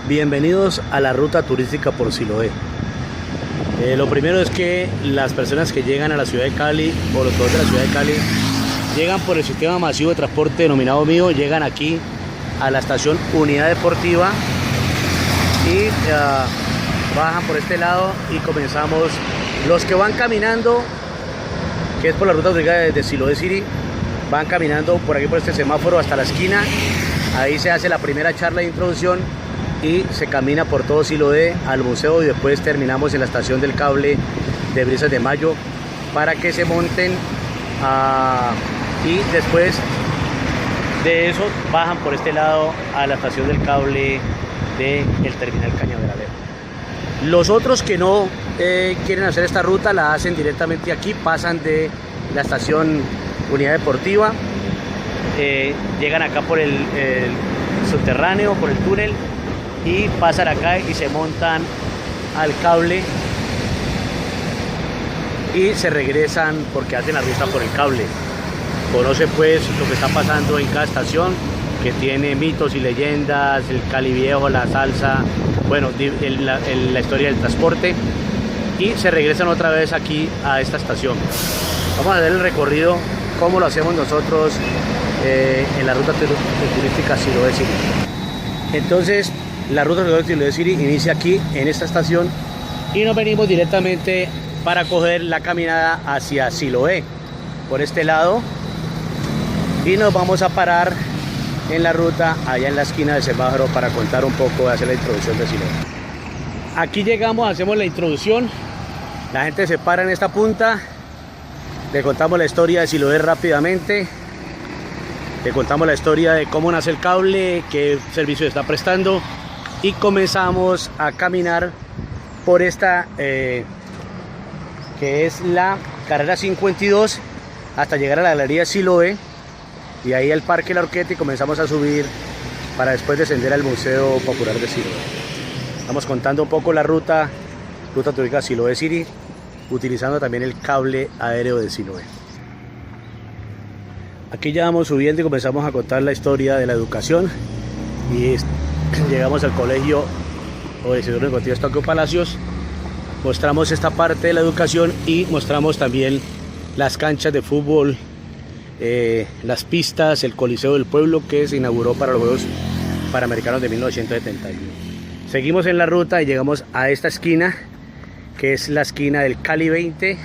Bienvenidos a la ruta turística por Siloé. Lo primero es que las personas que llegan a la ciudad de Cali o los de la ciudad de Cali llegan por el sistema masivo de transporte denominado Mío, llegan aquí a la estación Unidad Deportiva y bajan por este lado y comenzamos. Los que van caminando, que es por la ruta turística de Siloé City, van caminando por aquí por este semáforo hasta la esquina. Ahí se hace la primera charla de introducción y se camina por todo Siloé al museo y después terminamos en la estación del cable de Brisas de Mayo para que se monten y después de eso bajan por este lado a la estación del cable del terminal Cañaveral. Los otros que no quieren hacer esta ruta la hacen directamente aquí, pasan de la estación Unidad Deportiva, llegan acá por el subterráneo, por el túnel, y pasan acá y se montan al cable y se regresan porque hacen la ruta por el cable. Conoce pues lo que está pasando en cada estación, que tiene mitos y leyendas, el Cali Viejo, la salsa, bueno, la historia del transporte, y se regresan otra vez aquí a esta estación. Vamos a ver el recorrido como lo hacemos nosotros en la ruta turística Siloé City. Entonces la ruta turística Siloé City inicia aquí en esta estación y nos venimos directamente para coger la caminada hacia Siloé por este lado y nos vamos a parar en la ruta allá en la esquina del semáforo para contar un poco, hacer la introducción de Siloé. Aquí llegamos, hacemos la introducción, la gente se para en esta punta, le contamos la historia de Siloé rápidamente, le contamos la historia de cómo nace el cable, qué servicio está prestando y comenzamos a caminar por esta que es la carrera 52 hasta llegar a la galería Siloé y ahí al Parque La Horqueta y comenzamos a subir para después descender al Museo Popular de Siloé. Estamos contando un poco la ruta turística Siloé City, utilizando también el cable aéreo de Siloé. Aquí ya vamos subiendo y comenzamos a contar la historia de la educación y llegamos al colegio Isidoro Necotías Eustaquio Palacios. Mostramos esta parte de la educación y mostramos también las canchas de fútbol, las pistas, el Coliseo del Pueblo que se inauguró para los Juegos Panamericanos de 1971. Seguimos en la ruta y llegamos a esta esquina que es la esquina del Cali 20,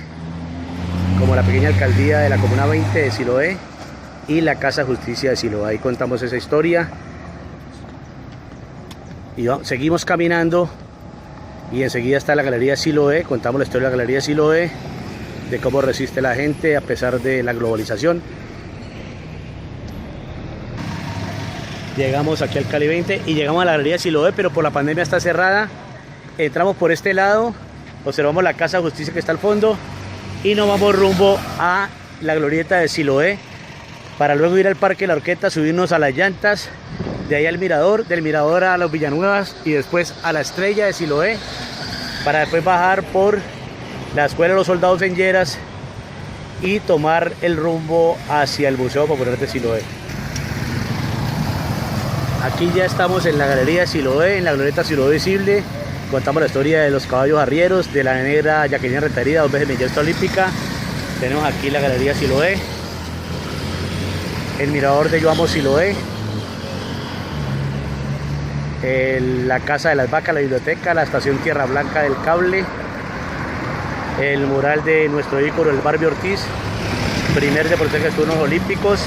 como la pequeña alcaldía de la Comuna 20 de Siloé y la Casa de Justicia de Siloé. Ahí contamos esa historia y seguimos caminando y enseguida está la Galería Siloé. Contamos la historia de la Galería Siloé, de cómo resiste la gente a pesar de la globalización. Llegamos aquí al Cali 20 y llegamos a la Galería Siloé, pero por la pandemia está cerrada. Entramos por este lado, observamos la Casa de Justicia que está al fondo y nos vamos rumbo a la glorieta de Siloé para luego ir al Parque La Horqueta, subirnos a las llantas, de ahí al mirador, del mirador a los Villanuevas y después a la Estrella de Siloé para después bajar por la Escuela de los Soldados en Lleras y tomar el rumbo hacia el Museo Popular de Siloé. Aquí ya estamos en la Galería de Siloé, en la glorieta Siloé Visible. Contamos la historia de los caballos arrieros, de la negra Jacqueline Rentería, 2 veces medallista olímpica. Tenemos aquí la Galería Siloé, el mirador de Yo Amo Siloé, la Casa de las Vacas, la biblioteca, la estación Tierra Blanca del cable, el mural de nuestro ícono, el Barbie Ortiz, primer deportista que estuvo en los Olímpicos.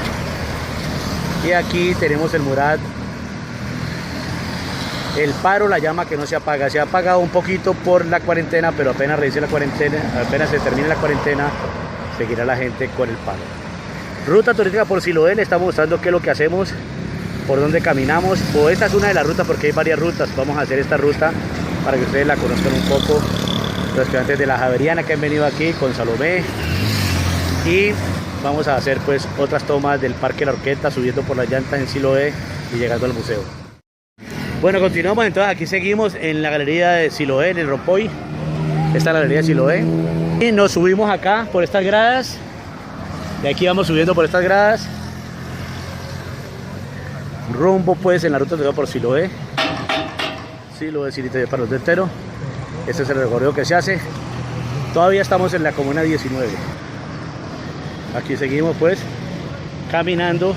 Y aquí tenemos el mural El Paro, la llama que no se apaga. Se ha apagado un poquito por la cuarentena, pero apenas reinicie la cuarentena, apenas se termine la cuarentena, seguirá la gente con el paro. Ruta turística por Siloé, le estamos mostrando qué es lo que hacemos, por dónde caminamos. O esta es una de las rutas porque hay varias rutas. Vamos a hacer esta ruta para que ustedes la conozcan un poco. Los estudiantes de la Javeriana que han venido aquí con Salomé. Y vamos a hacer pues otras tomas del Parque La Horqueta, subiendo por las llantas en Siloé y llegando al museo. Bueno, continuamos entonces, aquí seguimos en la Galería de Siloé, en el Rompoy. Esta es la Galería de Siloé. Y nos subimos acá por estas gradas. De aquí vamos subiendo por estas gradas. Rumbo pues en la ruta de por Siloé. Siloé, Siloé para los de entero. Este es el recorrido que se hace. Todavía estamos en la comuna 19. Aquí seguimos pues caminando.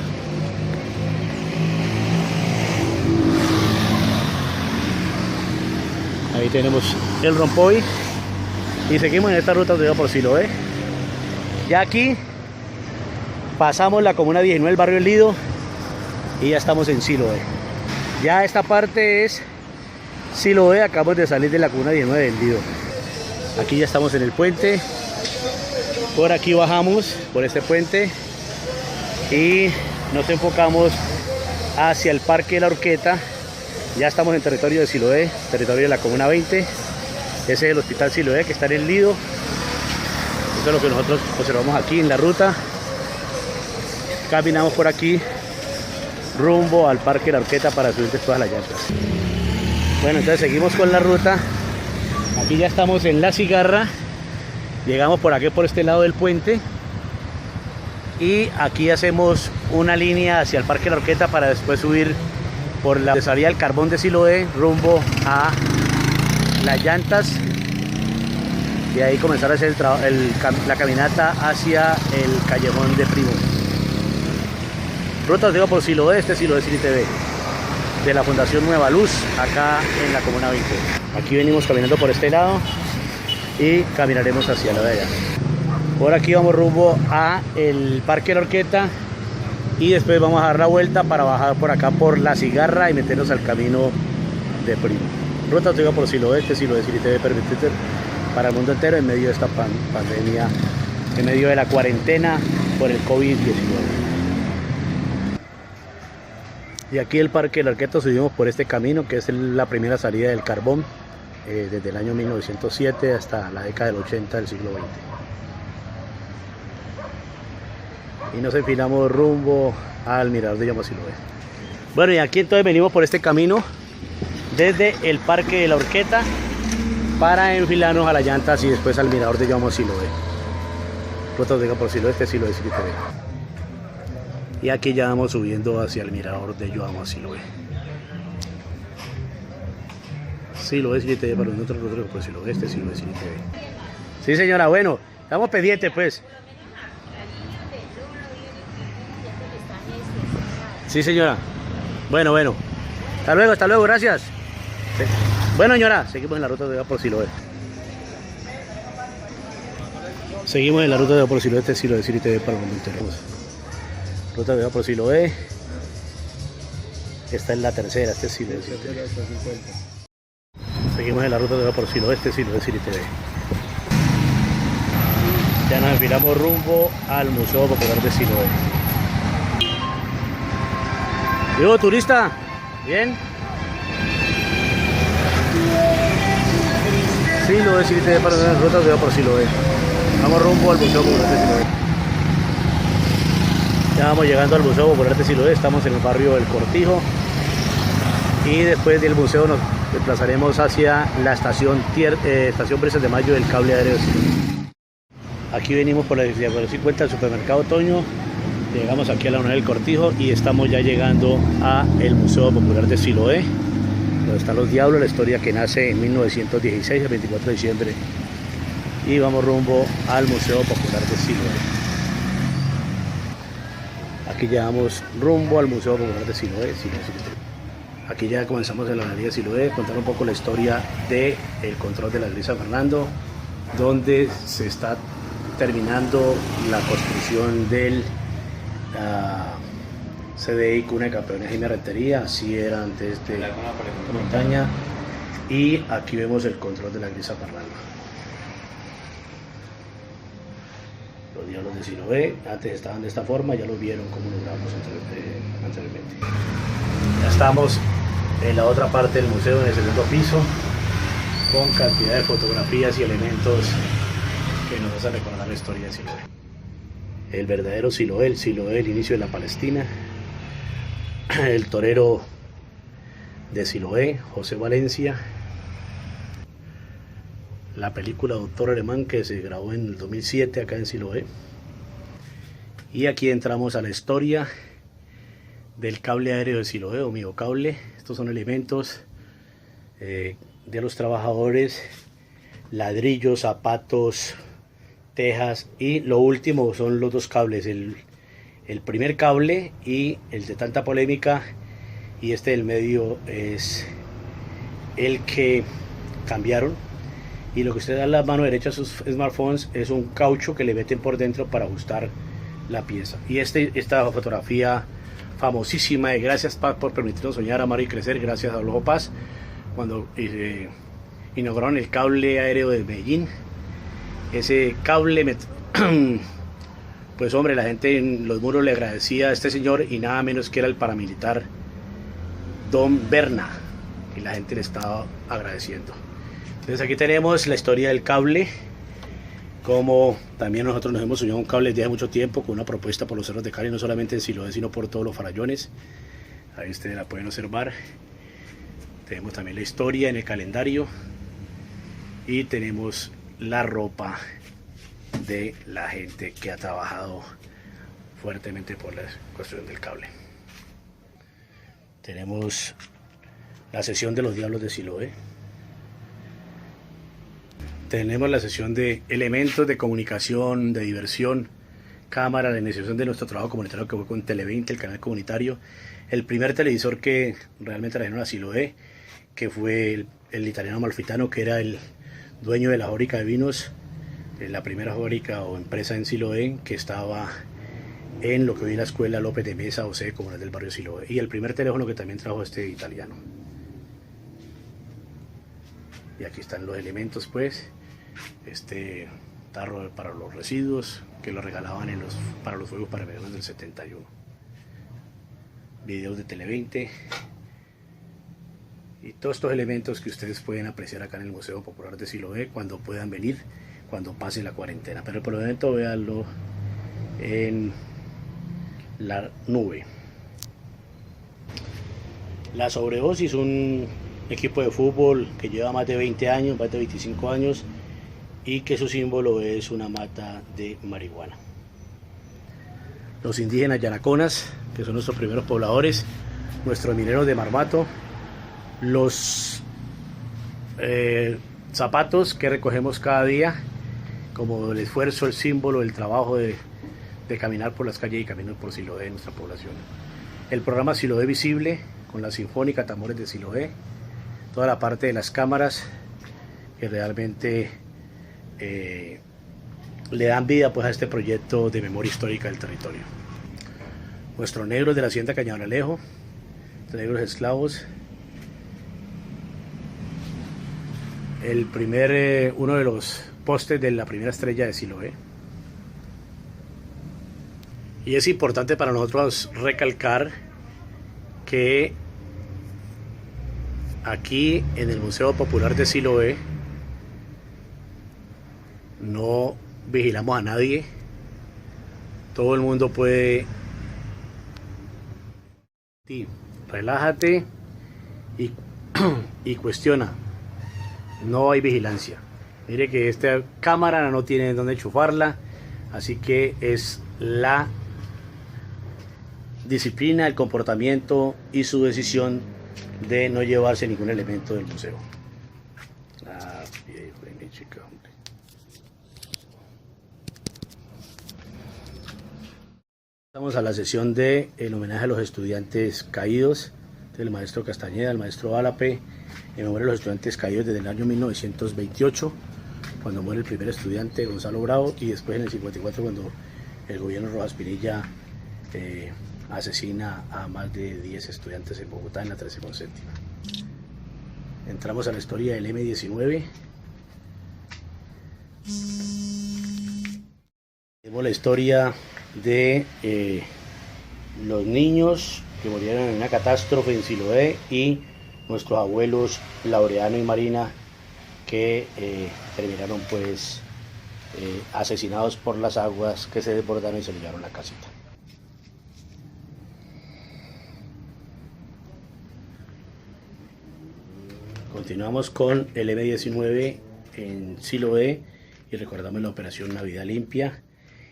Ahí tenemos el Rompoy y seguimos en esta ruta de por Siloé. Ya aquí pasamos la comuna 19, el barrio El Lido, y ya estamos en Siloé. Ya esta parte es Siloé, acabamos de salir de la comuna 19 del Lido. Aquí ya estamos en el puente. Por aquí bajamos, por este puente, y nos enfocamos hacia el Parque de la Horqueta. Ya estamos en territorio de Siloé, territorio de la comuna 20. Ese es el hospital Siloé que está en el Lido. Eso es lo que nosotros observamos aquí en la ruta. Caminamos por aquí rumbo al Parque de la Horqueta para subir todas las llantas. Bueno, entonces seguimos con la ruta. Aquí ya estamos en La Cigarra. Llegamos por aquí, por este lado del puente. Y aquí hacemos una línea hacia el Parque de la Horqueta para después subir por la salida del Carbón de Siloé rumbo a las llantas, y ahí comenzar a hacer la caminata hacia el Callejón de Primo. Ruta digo por Siloé, este es Siloé City TV de la Fundación Nueva Luz, acá en la comuna 20. Aquí venimos caminando por este lado y caminaremos hacia la de allá. Por aquí vamos rumbo a el Parque de la Horqueta, y después vamos a dar la vuelta para bajar por acá por La Cigarra y meternos al camino de Primo. Ruta digo por Siloé, este Siloé City TV permitido para el mundo entero en medio de esta pandemia, en medio de la cuarentena por el COVID-19. Y aquí el Parque de la Horqueta subimos por este camino que es la primera salida del carbón, desde el año 1907 hasta la década del 80 del siglo XX. Y nos enfilamos rumbo al mirador de Siloé. Bueno, y aquí entonces venimos por este camino desde el Parque de la Horqueta para enfilarnos a las llantas y después al mirador de Siloé. Ruta de por Siloé, este Siloé City TV. Y aquí ya vamos subiendo hacia el mirador de Siloé. Siloé City TV para nosotros, por Siloé, este Siloé City TV. Sí, señora, bueno, estamos pendientes pues. Sí, señora. Bueno. Hasta luego, gracias. Sí. Bueno, señora, seguimos en la ruta de por Siloé. Seguimos en la ruta de por Siloé, este Siloé City TV para el mundo entero. Ruta de por Siloé. Esta es la tercera, este Siloé City TV. Seguimos en la ruta de por Siloé, este Siloé City TV. Ya nos enfilamos rumbo al Museo Popular de Siloé. Vivo turista, bien. Siloé City TV para las rutas de por Siloé. Vamos rumbo al Museo Popular de Siloé. Ya vamos llegando al Museo Popular de Siloé, estamos en el barrio del Cortijo. Y después del museo nos desplazaremos hacia la estación Brisas de Mayo del cable aéreo de Siloé. Aquí venimos por la diagonal 50 del supermercado Otoño. Llegamos aquí a la unidad del Cortijo y estamos ya llegando a el Museo Popular de Siloé, donde están los diablos, la historia que nace en 1916, el 24 de diciembre. Y vamos rumbo al Museo Popular de Siloé. Aquí llegamos rumbo al Museo Popular de Siloé. Aquí ya comenzamos en la galería de Siloé, contar un poco la historia del control de la iglesia de San Fernando, donde se está terminando la construcción del CDI Cuna de Campeones y Rentería. Así era antes de la montaña. Y aquí vemos el control de la iglesia de Fernando. Los diablos de Siloé antes estaban de esta forma, ya los vieron como lo grabamos anteriormente. Ya estamos en la otra parte del museo, en el segundo piso, con cantidad de fotografías y elementos que nos hacen recordar la historia de Siloé. El verdadero Siloé, el inicio de la Palestina, el torero de Siloé, José Valencia, la película Doctor Alemán que se grabó en el 2007 acá en Siloé. Y aquí entramos a la historia del cable aéreo de Siloé o Migocable. Estos son elementos de los trabajadores, ladrillos, zapatos, tejas, y lo último son los dos cables, el primer cable y el de tanta polémica, y este del medio es el que cambiaron. Y lo que usted da en la mano derecha a sus smartphones es un caucho que le meten por dentro para ajustar la pieza. Y esta fotografía famosísima de Gracias Paz por permitirnos soñar, amar y crecer, gracias a Ojo Paz, cuando inauguraron el cable aéreo de Medellín. Ese cable, pues hombre, la gente en los muros le agradecía a este señor, y nada menos que era el paramilitar Don Berna, y la gente le estaba agradeciendo. Entonces aquí tenemos la historia del cable, como también nosotros nos hemos soñado un cable desde hace mucho tiempo con una propuesta por los cerros de Cali, no solamente en Siloé, sino por todos los farallones. Ahí ustedes la pueden observar. Tenemos también la historia en el calendario, y tenemos la ropa de la gente que ha trabajado fuertemente por la construcción del cable. Tenemos la sesión de los Diablos de Siloé. Tenemos la sesión de elementos de comunicación, de diversión, cámara, la iniciación de nuestro trabajo comunitario que fue con Tele20, el canal comunitario, el primer televisor que realmente trajeron a Siloé, que fue el italiano Amalfitano, que era el dueño de la fábrica de vinos, la primera fábrica o empresa en Siloé, que estaba en lo que hoy es la escuela López de Mesa o sede comunal del barrio Siloé, y el primer teléfono que también trajo este italiano. Y aquí están los elementos, pues, este tarro para los residuos que lo regalaban para los fuegos para verano del 71, videos de Tele20 y todos estos elementos que ustedes pueden apreciar acá en el Museo Popular de Siloé cuando puedan venir, cuando pase la cuarentena. Pero por el momento véanlo en la nube. La Sobredosis, un equipo de fútbol que lleva más de 20 años, más de 25 años, y que su símbolo es una mata de marihuana. Los indígenas Yanaconas, que son nuestros primeros pobladores, nuestros mineros de Marmato, los zapatos que recogemos cada día, como el esfuerzo, el símbolo, el trabajo de caminar por las calles y caminar por Siloé de nuestra población. El programa Siloé Visible, con la Sinfónica Tambores de Siloé, toda la parte de las cámaras que realmente le dan vida, pues, a este proyecto de memoria histórica del territorio. Nuestros negros de la hacienda Cañabaralejo, negros esclavos, uno de los postes de la primera estrella de Siloé. Y es importante para nosotros recalcar que aquí en el Museo Popular de Siloé no vigilamos a nadie. Todo el mundo puede relájate y cuestiona. No hay vigilancia. Mire que esta cámara no tiene dónde enchufarla, así que es la disciplina, el comportamiento y su decisión de no llevarse ningún elemento del museo. Estamos a la sesión de el homenaje a los estudiantes caídos del maestro Castañeda, el maestro Álape, en memoria de los estudiantes caídos desde el año 1928, cuando muere el primer estudiante Gonzalo Bravo, y después en el 54 cuando el gobierno Rojas Pinilla asesina a más de 10 estudiantes en Bogotá en la 13 con séptima. Entramos a la historia del M-19. Tenemos la historia de los niños que murieron en una catástrofe en Siloé y nuestros abuelos Laureano y Marina que terminaron pues asesinados por las aguas que se desbordaron y se llevaron la casita. Continuamos con el M-19 en Siloé y recordamos la operación Navidad Limpia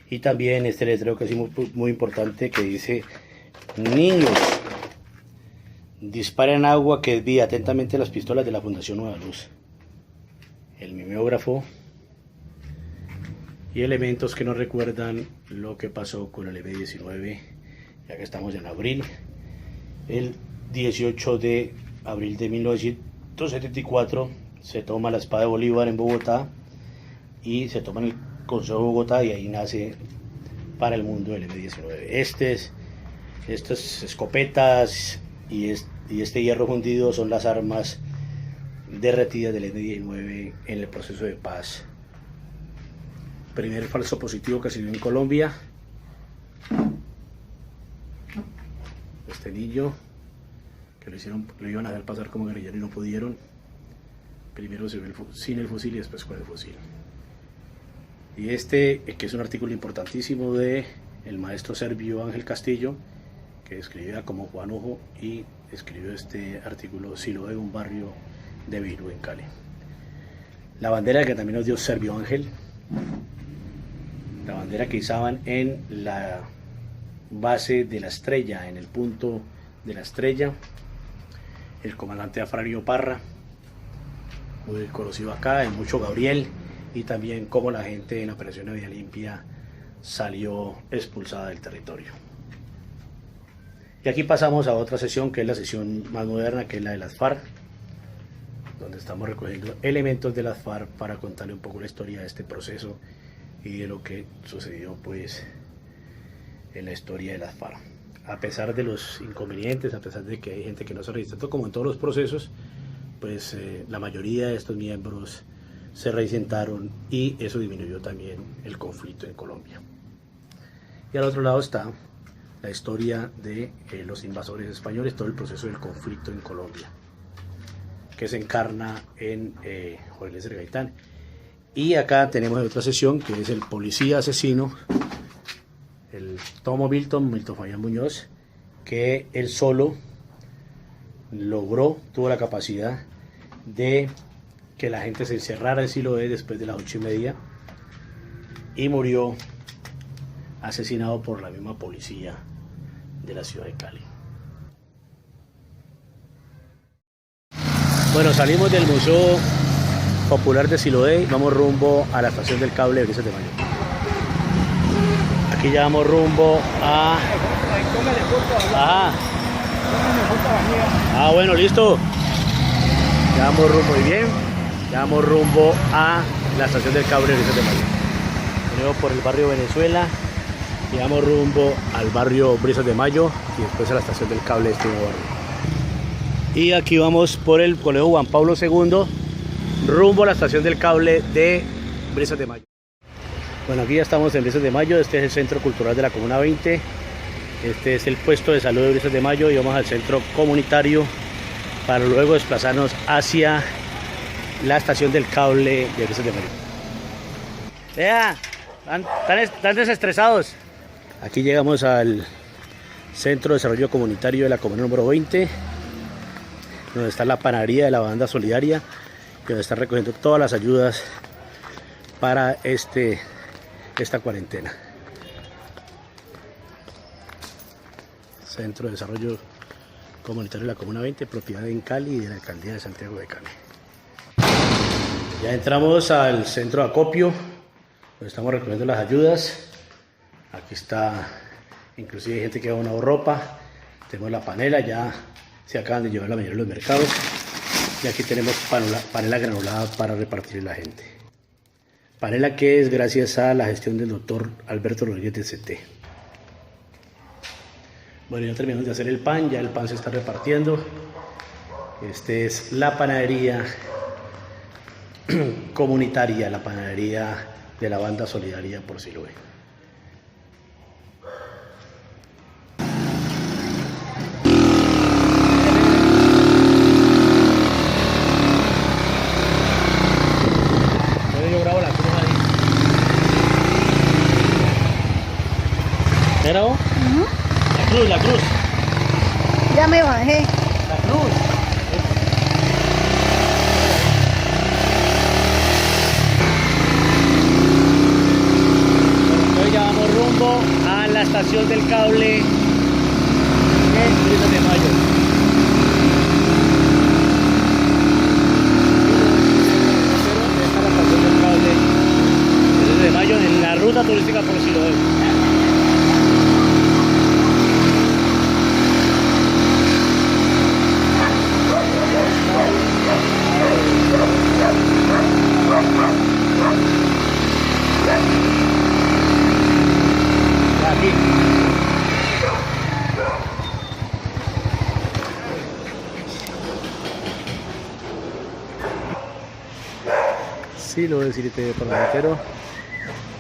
y también este letrero que es muy importante que dice Dispara en agua que desvía atentamente las pistolas de la Fundación Nueva Luz. El mimeógrafo y elementos que nos recuerdan lo que pasó con el M-19, ya que estamos en abril. El 18 de abril de 1974 se toma la espada de Bolívar en Bogotá y se toma en el Consejo de Bogotá, y ahí nace para el mundo el M-19. Estas escopetas y este hierro fundido son las armas derretidas del M-19 en el proceso de paz. Primer falso positivo que se dio en Colombia. Este niño que lo iban a dejar pasar como guerrillero y no pudieron. Primero se vio sin el fusil y después con el fusil. Y que es un artículo importantísimo de el maestro serbio Ángel Castillo, que escribía como Juan Ojo, y escribió este artículo Siloé, un barrio de Virú en Cali. La bandera que también nos dio Servio Ángel, la bandera que izaban en la base de la Estrella, en el punto de la Estrella, el comandante Afranio Parra, muy conocido acá, el Mucho Gabriel, y también cómo la gente en la operación Vía Limpia salió expulsada del territorio. Y aquí pasamos a otra sesión, que es la sesión más moderna, que es la de las FARC, donde estamos recogiendo elementos de las FARC para contarle un poco la historia de este proceso y de lo que sucedió pues en la historia de las FARC. A pesar de los inconvenientes, a pesar de que hay gente que no se registró, como en todos los procesos, pues la mayoría de estos miembros se reasentaron, y eso disminuyó también el conflicto en Colombia. Y al otro lado está la historia de los invasores españoles, todo el proceso del conflicto en Colombia, que se encarna en Jorge Eliezer Gaitán. Y acá tenemos otra sesión, que es el policía asesino, el Tomo Milton Fabián Muñoz, que él solo tuvo la capacidad de que la gente se encerrara en Siloé después de las 8:30, y murió asesinado por la misma policía de la ciudad de Cali. Bueno, salimos del Museo Popular de Siloé y vamos rumbo a la estación del cable de Brisas de Mayo. Aquí ya vamos rumbo a... bueno, listo. Ya vamos rumbo, muy bien. Ya vamos rumbo a la estación del cable de Brisas de Mayo. Venimos por el barrio Venezuela y vamos rumbo al barrio Brisas de Mayo y después a la estación del cable de este nuevo barrio. Y aquí vamos por el Colegio Juan Pablo II, rumbo a la estación del cable de Brisas de Mayo. Bueno, aquí ya estamos en Brisas de Mayo. Este es el Centro Cultural de la Comuna 20. Este es el puesto de salud de Brisas de Mayo, y vamos al centro comunitario para luego desplazarnos hacia la estación del cable de Brisas de Mayo. Vea, están desestresados. Aquí llegamos al Centro de Desarrollo Comunitario de la Comuna número 20, donde está la panadería de la Banda Solidaria, donde están recogiendo todas las ayudas para esta cuarentena. Centro de Desarrollo Comunitario de la Comuna 20, propiedad en Cali y de la Alcaldía de Santiago de Cali. Ya entramos al centro de acopio, donde estamos recogiendo las ayudas. Aquí está, inclusive hay gente que ha donado ropa. Tenemos la panela, ya se acaban de llevar la mayoría de los mercados. Y aquí tenemos panela granulada para repartir a la gente. Panela que es gracias a la gestión del doctor Alberto Rodríguez del CT. Bueno, ya terminamos de hacer el pan, ya el pan se está repartiendo. Este es la panadería comunitaria, la panadería de la Banda Solidaria por Siloé. Yo grabo la cruz ahí. ¿Me grabo? La cruz. Ya me bajé. La cruz. Entonces ya vamos rumbo a la estación del cable de Brisas de Mayo. Siloé City TV Parlamentero,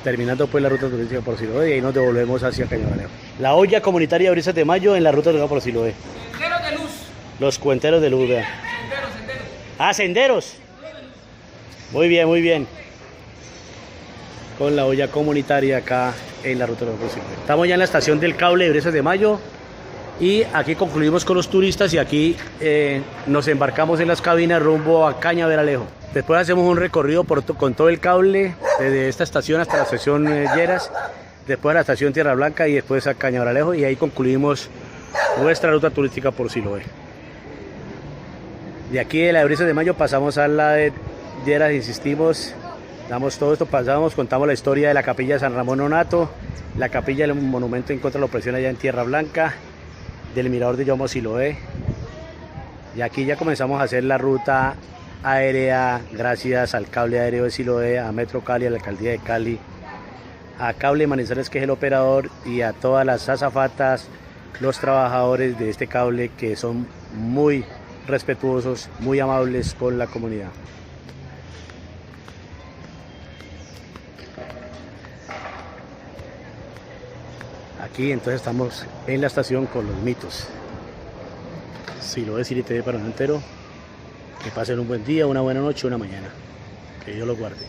terminando pues la ruta turística por Siloé y ahí nos devolvemos hacia Cañaveral. La olla comunitaria de Brisas de Mayo en la ruta turística por Siloé. Senderos de luz. Los cuenteros de luz, vea. Senderos. Ah, senderos. Muy bien, muy bien. Con la olla comunitaria acá en la ruta turística por Siloé. Estamos ya en la estación del cable de Brisas de Mayo y aquí concluimos con los turistas y aquí nos embarcamos en las cabinas rumbo a Cañaveralejo. Después hacemos un recorrido con todo el cable desde esta estación hasta la estación Lleras, después a la estación Tierra Blanca y después a Cañaveralejo y ahí concluimos nuestra ruta turística por Siloé. De aquí de la de Brisas de Mayo pasamos a la de Lleras, insistimos, damos todo esto, pasamos, contamos la historia de la capilla de San Ramón Nonato, la capilla del monumento en contra de la opresión allá en Tierra Blanca, del mirador de Yomo Siloé, y aquí ya comenzamos a hacer la ruta aérea gracias al cable aéreo de Siloé, a Metro Cali, a la alcaldía de Cali, a Cable Manizales, que es el operador, y a todas las azafatas, los trabajadores de este cable que son muy respetuosos, muy amables con la comunidad. Aquí entonces estamos en la estación con los mitos. Siloé City TV Parlamentero. Que pasen un buen día, una buena noche, una mañana. Que Dios los guarde.